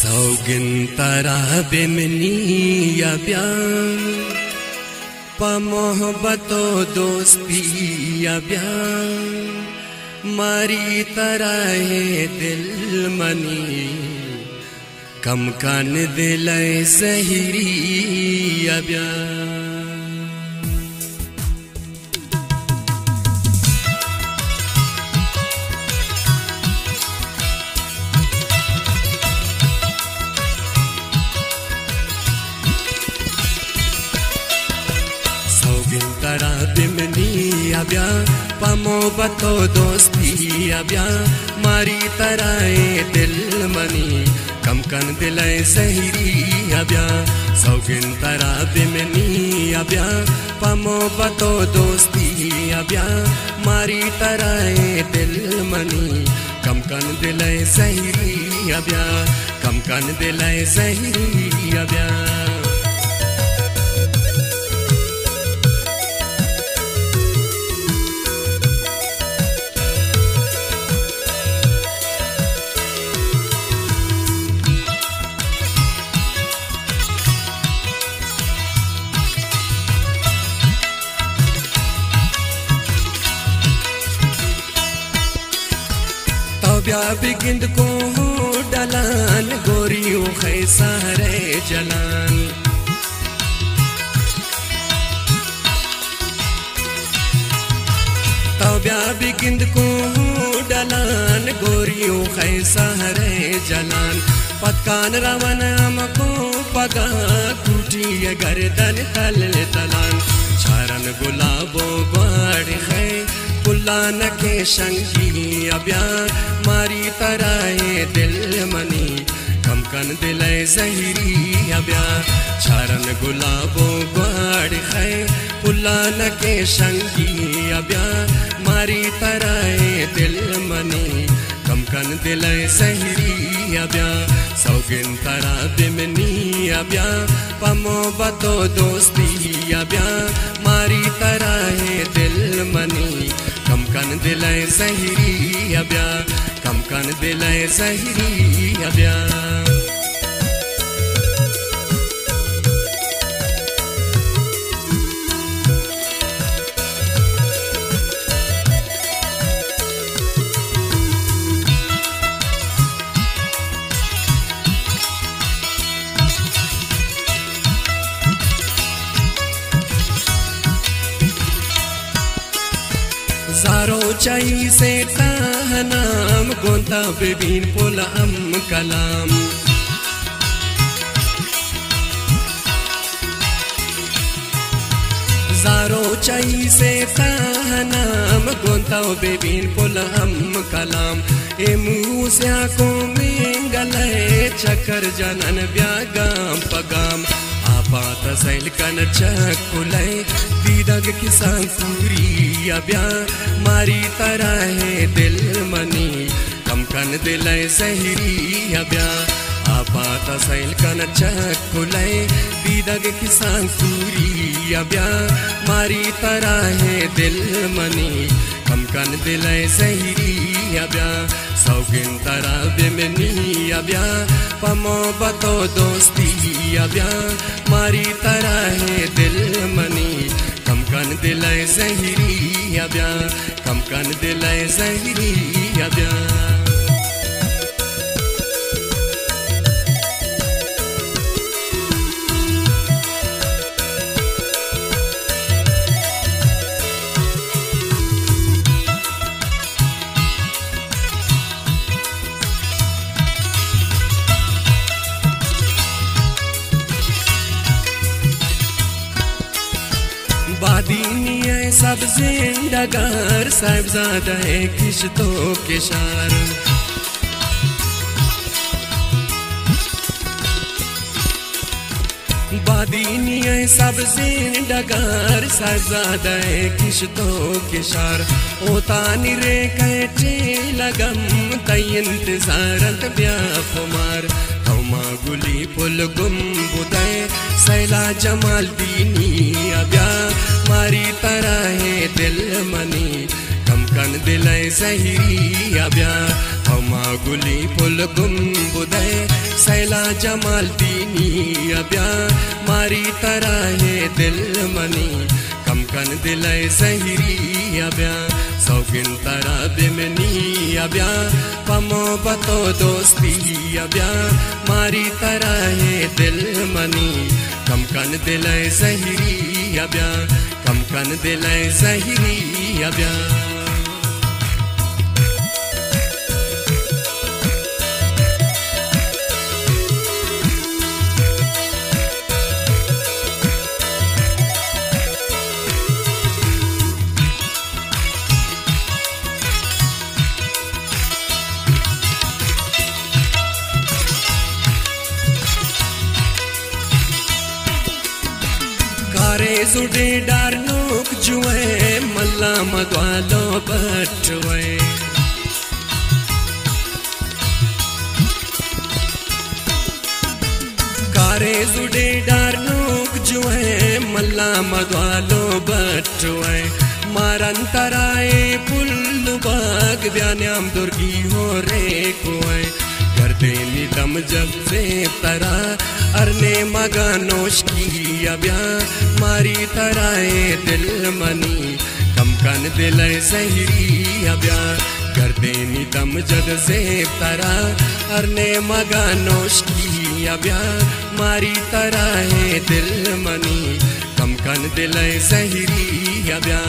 सौगिन तरा बेमनी या ब्यान पा मोहब्बतो दोस्ती या ब्यान मारी तरह है दिल मनी कम कान दिल सहरी या ब्यान तरा बिमनी अब्या पमो बतो दोस्ती अब्या मारी तराए दिल मनी कम कन दिल सहरी अब्या सौगिन तरा बिमनी अब्या पमो बतो दोस्ती अब्या मारी तराए दिल मनी कम कन दिल सहरी अब्या कम कन दिल सहरी अब्या ब्या बिगिंद को डलान गोरियों खैसारे जलान तब्या बिगिंद को डलान गोरियों खैसारे जलान पतकान रवन हमको पगा टूटी गर्दन तल तलान छारन गुलाबो बाड़ है पुलान के शंकी अब्या मारी तराए दिल मनी कम कन दिल सहरी अब्या छारन गुलाबो बाड़ है पुलान के शंकी अब्या मारी तराए दिल मनी कम कन दिल सहरी अब्या सौगिन तरा बिमनी अब्या पमो बतो दोस्ती अब्या मारी तराए दिल मनी कम कन दिल सहरी अब्या कम कन दिल सहरी अब्या ज़ारो चाई से ताहनाम गोंता बेबीन पोलाम कलाम ज़ारो चाई से ताहनाम गोंता बेबीन पोलाम कलाम ए मुँह से आँखों में गले चक्कर जनन ब्यागाम पगाम आपात सैल कन चकुले दीदग किसान पूरी अब्या मारी तरह है दिल मनी कम कन दिल सहरी अब्या आपात सैल कन चकुले दीदग किसान पूरी अब्या मारी तरह है दिल मनी कम कन दिल सहरी अब्या सौगिन तरा बिमनी अब्या पमो बतो दोस्ती अब्या मारी तरह है दिल मनी कम कन दिल सहरी अब्या कम कन दिल सहरी अब्या बादीनी है सब जिंदगार साहिबजादा है किश्तों के शार बादीनी है सब जिंदगार साहिबजादा है किश्तों के शार ओता निरे कहते लगम तय इंतजारत ब्या फुमार हमा गुली पुल गुम बुदाए सैला जमाल दीनी अब्या मारी तरह है दिल मनी कम कन दिल सहरी अब्या हमा गुली पुल गुम बुदाए सैला जमाल दीनी अब्या मारी तरह है दिल मनी कम कन दिले जहिरी अब्या सौगिन तरह बिमनी अब्या पमो बतो दोस्ती अब्या मारी तरह है दिल मनी कम कन दिले जहिरी अब्या कम कन दिले जहिरी अब्या कारे जुडे डारनोक जुए मल्ला मद्वालो बटवे कारे जुडे डारनोक जुए मल्ला मद्वालो बटवे मारंतराए पुल्लु बाग ब्यान्याम दुर्गी हो रे कोए करते नीलम जब से तरा अरने मगा नोश की अब्या मारी तराए दिल मनी कम कन दिल जहिरी अब्या करते नीलम जब से तरा अरने मगा नोश की अब्या मारी तराए दिल मनी कम कन दिल जहिरी अब्या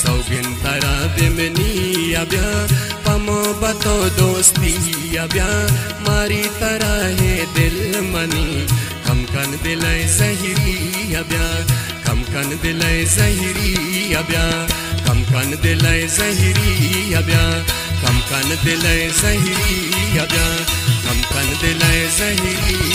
सौगिन तरा बिमनी अब्या पमो बतो दोस्ती अब्या मारी तराए दिल मनी कम कन दिले जहिरी अब्या कम कन दिले जहिरी अब्या कम कन दिले जहिरी अब्या कम कन दिले जहिरी अब्या कम कन दिले जहिरी